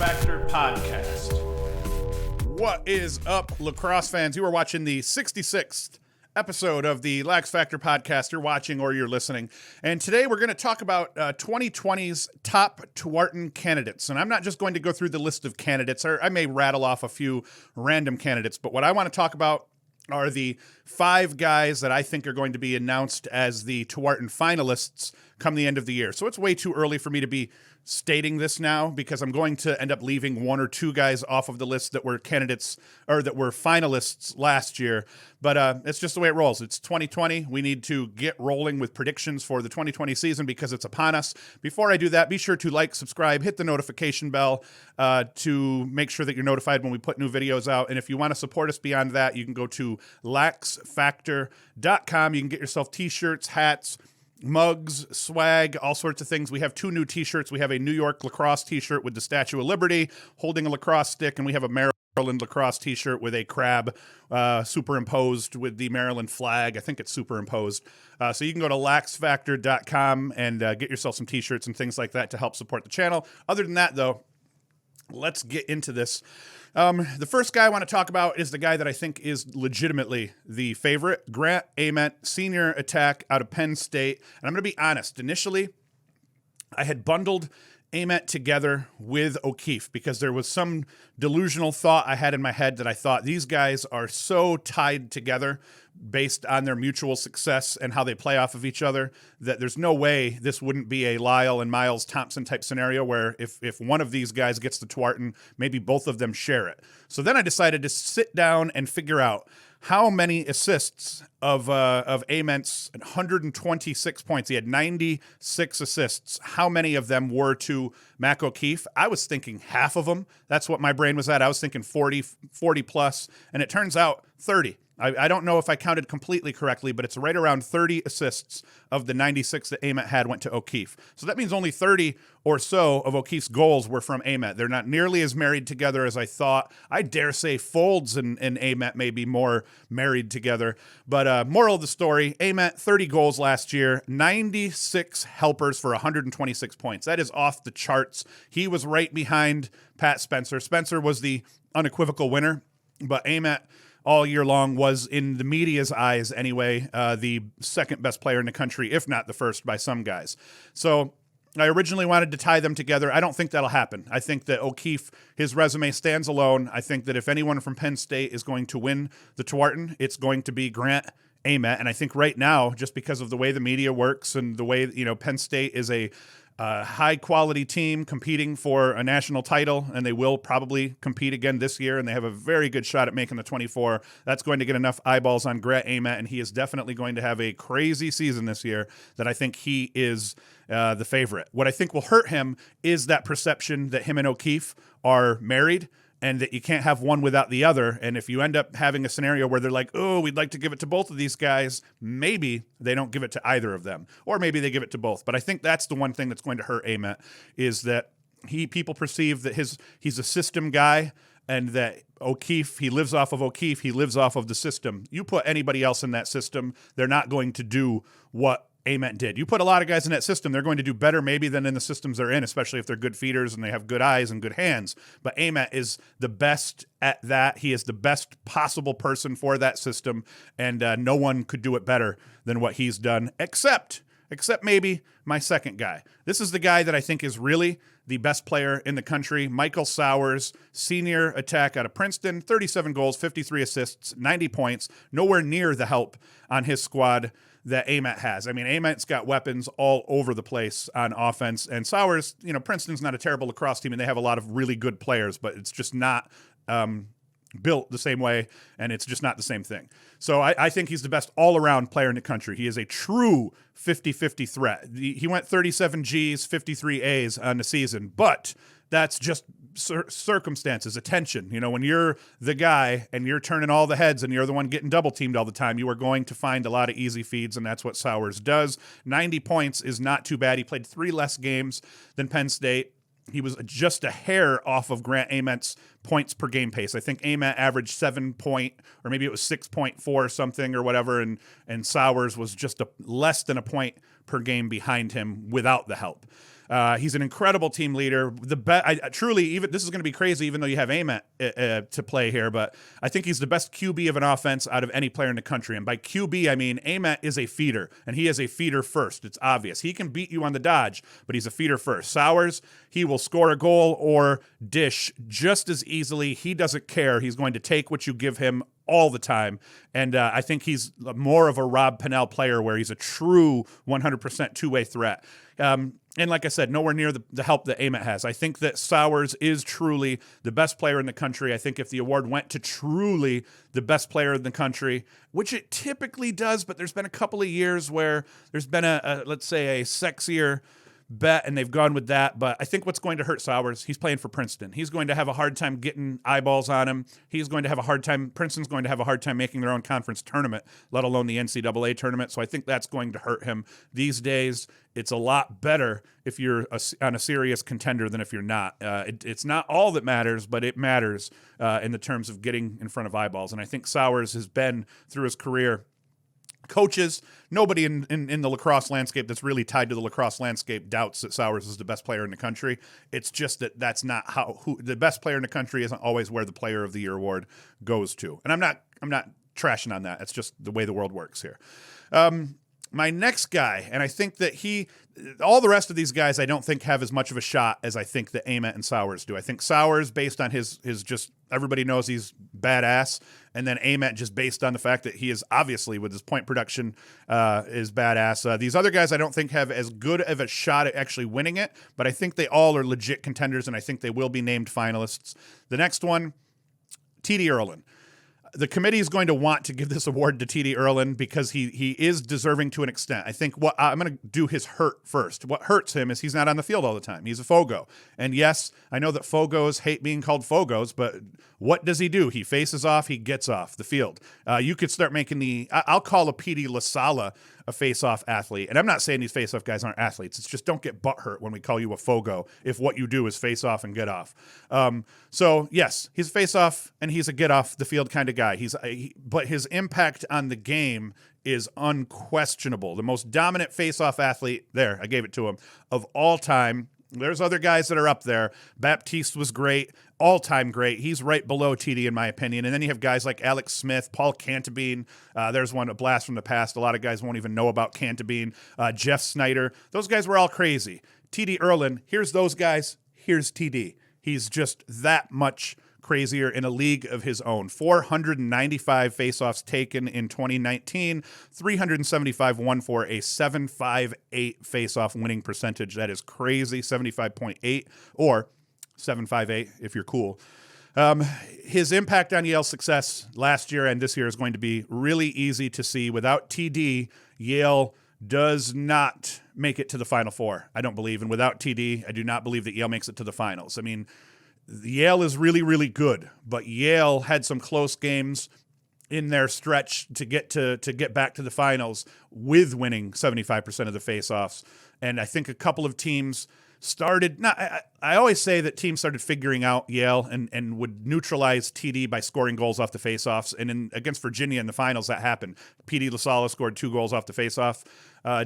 LaxFactor Podcast. What is up, lacrosse fans? You are watching the 66th episode of the LaxFactor Podcast. You're watching or you're listening. And today we're going to talk about 2020's top Tewaaraton candidates. And I'm not just going to go through the list of candidates. I may rattle off a few random candidates, but what I want to talk about are the 5 guys that I think are going to be announced as the Tewaaraton finalists come the end of the year. So it's way too early for me to be stating this now because I'm going to end up leaving 1 or 2 guys off of the list that were candidates or that were finalists last year. But it's just the way it rolls. It's 2020. We need to get rolling with predictions for the 2020 season because it's upon us. Before I do that, be sure to like, subscribe, hit the notification bell to make sure that you're notified when we put new videos out. And if you want to support us beyond that, you can go to LaxFactor.com. You can get yourself t-shirts, hats, mugs, swag, all sorts of things. We have 2 new t-shirts. We have a New York lacrosse t-shirt with the Statue of Liberty holding a lacrosse stick, and we have a Maryland lacrosse t-shirt with a crab superimposed with the Maryland flag. I think it's superimposed. So you can go to LaxFactor.com and get yourself some t-shirts and things like that to help support the channel. Other than that, though, let's get into this. The first guy I want to talk about is the guy that I think is legitimately the favorite, Ament, senior attack out of Penn State. And I'm going to be honest. Initially, I had bundled Ament together with OKeefe because there was some delusional thought I had in my head that I thought these guys are so tied together based on their mutual success and how they play off of each other that there's no way this wouldn't be a Lyle and Miles Thompson type scenario where if one of these guys gets to Tewaaraton, maybe both of them share it. So then I decided to sit down and figure out how many assists of Ament's 126 points. He had 96 assists. How many of them were to OKeefe? I was thinking half of them. That's what my brain was at. I was thinking 40 plus, and it turns out 30. I don't know if I counted completely correctly, but it's right around 30 assists of the 96 that Ament had went to OKeefe. So that means only 30 or so of OKeefe's goals were from Ament. They're not nearly as married together as I thought. I dare say Folds and Ament may be more married together. But moral of the story, Ament, 30 goals last year, 96 helpers for 126 points. That is off the charts. He was right behind Pat Spencer. Spencer was the unequivocal winner, but Ament all year long was, in the media's eyes anyway, the second best player in the country, if not the first by some guys. So I originally wanted to tie them together. I don't think that'll happen. I think that OKeefe, his resume stands alone. I think that if anyone from Penn State is going to win the Tewaaraton, it's going to be Ament. And I think right now, just because of the way the media works and the way, Penn State is a high-quality team competing for a national title, and they will probably compete again this year, and they have a very good shot at making the 24. That's going to get enough eyeballs on Ament, and he is definitely going to have a crazy season this year that I think he is the favorite. What I think will hurt him is that perception that him and OKeefe are married, and that you can't have one without the other. And if you end up having a scenario where they're like, oh, we'd like to give it to both of these guys, maybe they don't give it to either of them. Or maybe they give it to both. But I think that's the one thing that's going to hurt Ament is that people perceive that he's a system guy and that OKeefe, he lives off of OKeefe, he lives off of the system. You put anybody else in that system, they're not going to do what Ament did. You put a lot of guys in that system, they're going to do better maybe than in the systems they're in, especially if they're good feeders and they have good eyes and good hands. But Ament is the best at that. He is the best possible person for that system, and no one could do it better than what he's done, except maybe my second guy. This is the guy that I think is really the best player in the country, Michael Sowers, senior attack out of Princeton, 37 goals, 53 assists, 90 points, nowhere near the help on his squad that Ament has. I mean, Ament's got weapons all over the place on offense, and Sowers, Princeton's not a terrible lacrosse team, and they have a lot of really good players, but it's just not built the same way, and it's just not the same thing. So I think he's the best all-around player in the country. He is a true 50-50 threat. He went 37 Gs, 53 As on the season, but that's just circumstances, attention. When you're the guy and you're turning all the heads and you're the one getting double teamed all the time, you are going to find a lot of easy feeds, and that's what Sowers does. 90 points is not too bad. He played 3 less games than Penn State. He was just a hair off of Ament's points per game pace. I think Ament averaged 7 point, or maybe it was 6.4 or something or whatever, and Sowers was just less than a point per game behind him without the help. He's an incredible team leader. Truly, even this is going to be crazy, even though you have Ament to play here. But I think he's the best QB of an offense out of any player in the country. And by QB, I mean Ament is a feeder, and he is a feeder first. It's obvious. He can beat you on the dodge, but he's a feeder first. Sowers, he will score a goal or dish just as easily. He doesn't care. He's going to take what you give him all the time. And I think he's more of a Rob Pennell player where he's a true 100% two-way threat. And like I said, nowhere near the help that Ament has. I think that Sowers is truly the best player in the country. I think if the award went to truly the best player in the country, which it typically does, but there's been a couple of years where there's been let's say a sexier bet, and they've gone with that. But I think what's going to hurt Sowers, he's playing for Princeton. He's going to have a hard time getting eyeballs on him. He's going to have a hard time, Princeton's going to have a hard time making their own conference tournament, let alone the NCAA tournament. So I think that's going to hurt him. These days, it's a lot better if you're on a serious contender than if you're not. It's not all that matters, but it matters in the terms of getting in front of eyeballs. And I think Sowers has been, through his career, coaches, nobody in the lacrosse landscape that's really tied to the lacrosse landscape doubts that Sowers is the best player in the country. It's just that's not the best player in the country isn't always where the Player of the Year award goes to. And I'm not trashing on that. It's just the way the world works here. My next guy, and I think that all the rest of these guys I don't think have as much of a shot as I think that Ament and Sowers do. I think Sowers, based on his just, everybody knows he's badass, and then Ament just based on the fact that he is obviously, with his point production, is badass. These other guys I don't think have as good of a shot at actually winning it, but I think they all are legit contenders, and I think they will be named finalists. The next one, TD Erlin. The committee is going to want to give this award to TD Erlin because he is deserving to an extent. I think what I'm going to do his hurt first. What hurts him is he's not on the field all the time. He's a Fogo. And yes, I know that Fogos hate being called Fogos, but what does he do? He faces off, he gets off the field. You could start making I'll call a PD LaSala a face-off athlete. And I'm not saying these face-off guys aren't athletes. It's just don't get butthurt when we call you a Fogo if what you do is face-off and get off. So, yes, he's a face-off and he's a get-off-the-field kind of guy. But his impact on the game is unquestionable. The most dominant face-off athlete, there, I gave it to him, of all time. There's other guys that are up there. Baptiste was great, all-time great. He's right below TD in my opinion. And then you have guys like Alex Smith, Paul Cantabine. There's a blast from the past. A lot of guys won't even know about Cantabine. Jeff Snyder. Those guys were all crazy. TD Erlin, here's those guys. Here's TD. He's just that much crazier in a league of his own. 495 faceoffs taken in 2019, 375 won for a 7.58 faceoff winning percentage. That is crazy. 75.8 or 7.58 if you're cool. His impact on Yale's success last year and this year is going to be really easy to see. Without TD, Yale does not make it to the Final Four, I don't believe. And without TD, I do not believe that Yale makes it to the finals. I mean, Yale is really, really good, but Yale had some close games in their stretch to get back to the finals with winning 75% of the faceoffs. And I think a couple of teams started. I always say that teams started figuring out Yale and would neutralize TD by scoring goals off the faceoffs. And against Virginia in the finals, that happened. PD LaSala scored 2 goals off the faceoff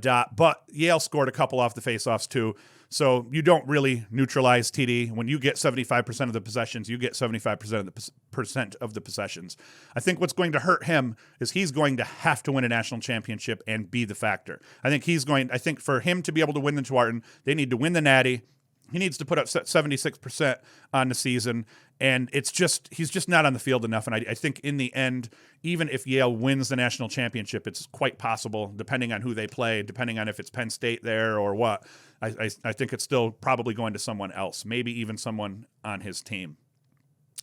dot, but Yale scored a couple off the faceoffs too. So you don't really neutralize TD. When you get 75% of the possessions, you get 75% of the possessions. I think what's going to hurt him is he's going to have to win a national championship and be the factor. I think for him to be able to win the Tewaaraton, they need to win the Natty. He needs to put up 76% on the season, and he's just not on the field enough. And I think in the end, even if Yale wins the national championship, it's quite possible, depending on who they play, depending on if it's Penn State there or what. I think it's still probably going to someone else, maybe even someone on his team.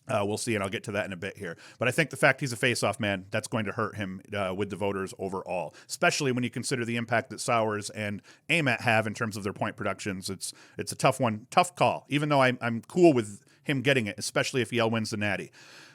We'll see, and I'll get to that in a bit here. But I think the fact he's a face-off man, that's going to hurt him with the voters overall, especially when you consider the impact that Sowers and Ament have in terms of their point productions. It's a tough call, even though I'm cool with him getting it, especially if Yale wins the Natty.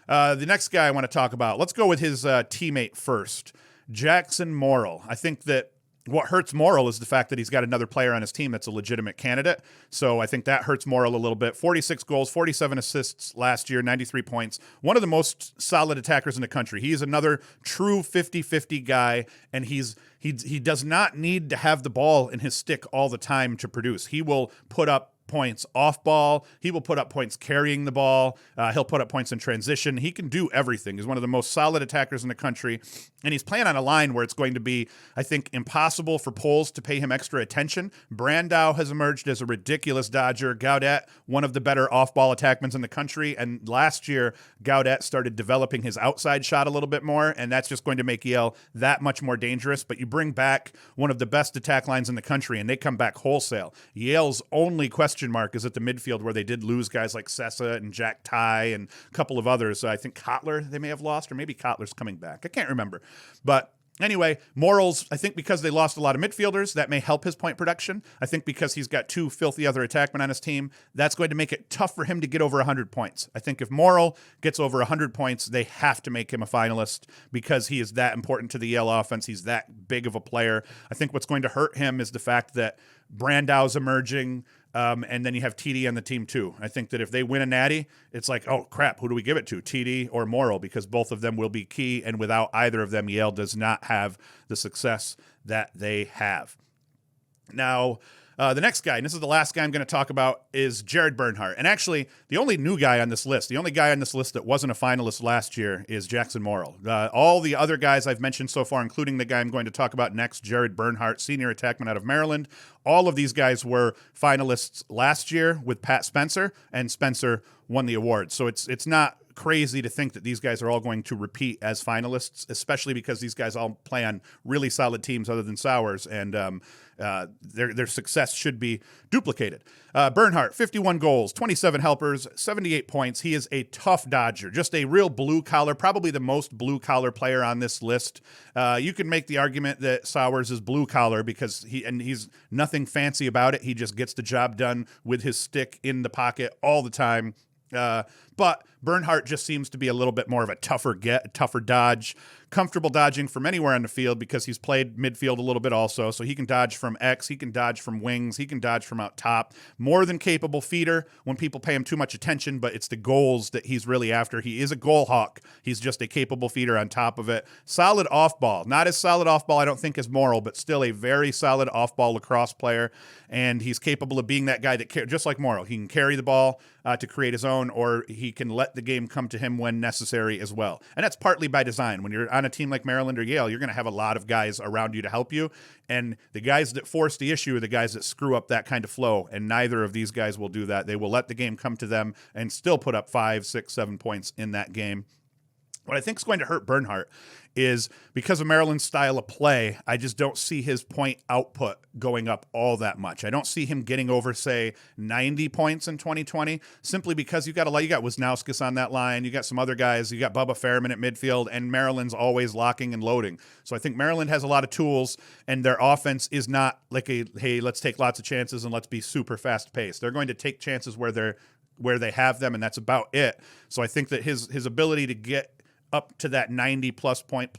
The next guy I want to talk about, let's go with his teammate first, Jackson Morrill. I think that What hurts Morrill is the fact that he's got another player on his team that's a legitimate candidate. So I think that hurts Morrill a little bit. 46 goals, 47 assists last year, 93 points. One of the most solid attackers in the country. He's another true 50-50 guy, and he does not need to have the ball in his stick all the time to produce. He will put up points off ball. He will put up points carrying the ball. He'll put up points in transition. He can do everything. He's one of the most solid attackers in the country. And he's playing on a line where it's going to be, I think, impossible for polls to pay him extra attention. Brandow has emerged as a ridiculous dodger. Gaudet, one of the better off-ball attackmen in the country. And last year, Gaudet started developing his outside shot a little bit more, and that's just going to make Yale that much more dangerous. But you bring back one of the best attack lines in the country, and they come back wholesale. Yale's only question mark is at the midfield, where they did lose guys like Sessa and Jack Ty and a couple of others. I think Kotler they may have lost, or maybe Kotler's coming back. I can't remember. But anyway, Morrill's, I think because they lost a lot of midfielders, that may help his point production. I think because he's got two filthy other attackmen on his team, that's going to make it tough for him to get over 100 points. I think if Morrill gets over 100 points, they have to make him a finalist because he is that important to the Yale offense. He's that big of a player. I think what's going to hurt him is the fact that Brandow's emerging, and then you have TD on the team too. I think that if they win a natty, it's like, oh crap, who do we give it to, TD or Morrill? Because both of them will be key, and without either of them, Yale does not have the success that they have. Now, the next guy, and this is the last guy I'm going to talk about, is Jared Bernhardt. And actually, the only new guy on this list, the only guy on this list that wasn't a finalist last year is Jackson Morrill. All the other guys I've mentioned so far, including the guy I'm going to talk about next, Jared Bernhardt, senior attackman out of Maryland, all of these guys were finalists last year with Pat Spencer, and Spencer won the award. So it's not crazy to think that these guys are all going to repeat as finalists, especially because these guys all play on really solid teams other than Sowers, and their success should be duplicated. Bernhardt, 51 goals, 27 helpers, 78 points. He is a tough dodger, just a real blue-collar, probably the most blue-collar player on this list. You can make the argument that Sowers is blue-collar because he's nothing fancy about it. He just gets the job done with his stick in the pocket all the time. But Bernhardt just seems to be a little bit more of a tougher dodge, comfortable dodging from anywhere on the field because he's played midfield a little bit also. So he can dodge from X, he can dodge from wings, he can dodge from out top. More than capable feeder when people pay him too much attention, but it's the goals that he's really after. He is a goal hawk. He's just a capable feeder on top of it. Solid off ball. Not as solid off ball, I don't think, as Morrill, but still a very solid off ball lacrosse player. And he's capable of being that guy that, just like Morrill, he can carry the ball to create his own, or he can let the game come to him when necessary as well. And that's partly by design. When you're on a team like Maryland or Yale, you're going to have a lot of guys around you to help you. And the guys that force the issue are the guys that screw up that kind of flow. And neither of these guys will do that. They will let the game come to them and still put up 5, 6, 7 points in that game. What I think is going to hurt Bernhardt is because of Maryland's style of play, I just don't see his point output going up all that much. I don't see him getting over, say, 90 points in 2020, simply because you got Wisnauskas on that line, you got some other guys, you got Bubba Fairman at midfield, and Maryland's always locking and loading. So I think Maryland has a lot of tools, and their offense is not like hey, let's take lots of chances and let's be super fast paced. They're going to take chances where they have them, and that's about it. So I think that his ability to get up to that 90-plus point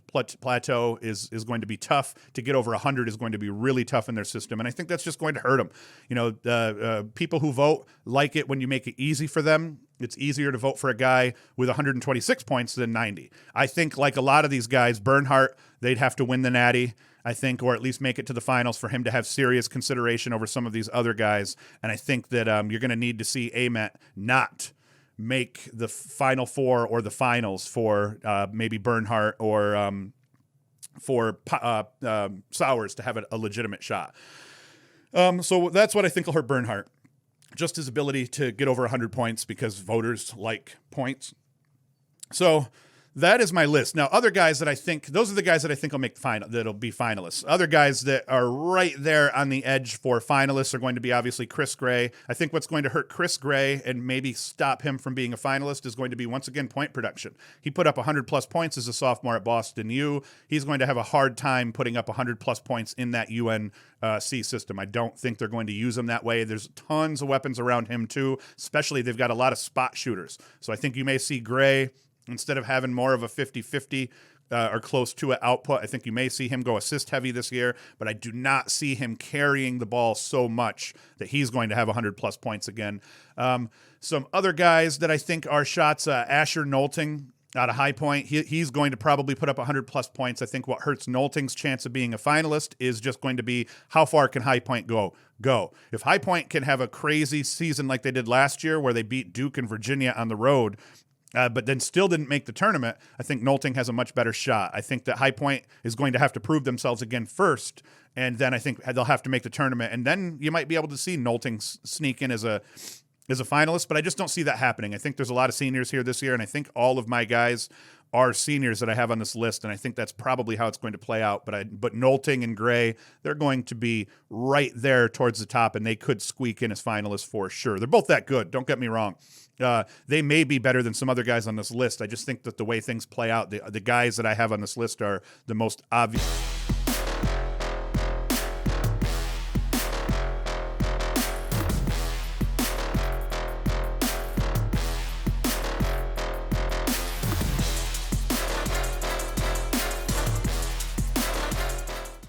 plateau is going to be tough. To get over 100 is going to be really tough in their system, and I think that's just going to hurt them. You know, people who vote like it when you make it easy for them. It's easier to vote for a guy with 126 points than 90. I think, like a lot of these guys, Bernhardt, they'd have to win the natty, I think, or at least make it to the finals for him to have serious consideration over some of these other guys. And I think that you're going to need to see Ament not make the Final Four or the finals for maybe Bernhardt or for Sowers to have a legitimate shot. So that's what I think will hurt Bernhardt. Just his ability to get over 100 points because voters like points. So that is my list. Now, other guys that I think, those are the guys that I think will make that'll be finalists. Other guys that are right there on the edge for finalists are going to be obviously Chris Gray. I think what's going to hurt Chris Gray and maybe stop him from being a finalist is going to be, once again, point production. He put up 100-plus points as a sophomore at Boston U. He's going to have a hard time putting up 100-plus points in that UNC system. I don't think they're going to use him that way. There's tons of weapons around him, too, especially they've got a lot of spot shooters. So I think you may see Gray, instead of having more of a 50-50 or close to it output. I think you may see him go assist heavy this year, but I do not see him carrying the ball so much that he's going to have 100-plus points again. Some other guys that I think are shots, Asher Nolting out of High Point. He's going to probably put up 100-plus points. I think what hurts Nolting's chance of being a finalist is just going to be how far can High Point go. If High Point can have a crazy season like they did last year where they beat Duke and Virginia on the road, but then still didn't make the tournament, I think Nolting has a much better shot. I think that High Point is going to have to prove themselves again first, and then I think they'll have to make the tournament, and then you might be able to see Nolting sneak in as a finalist, but I just don't see that happening. I think there's a lot of seniors here this year, and I think all of my guys are seniors that I have on this list, and I think that's probably how it's going to play out. But Nolting and Gray, they're going to be right there towards the top, and they could squeak in as finalists for sure. They're both that good, don't get me wrong. They may be better than some other guys on this list. I just think that the way things play out, the guys that I have on this list are the most obvious.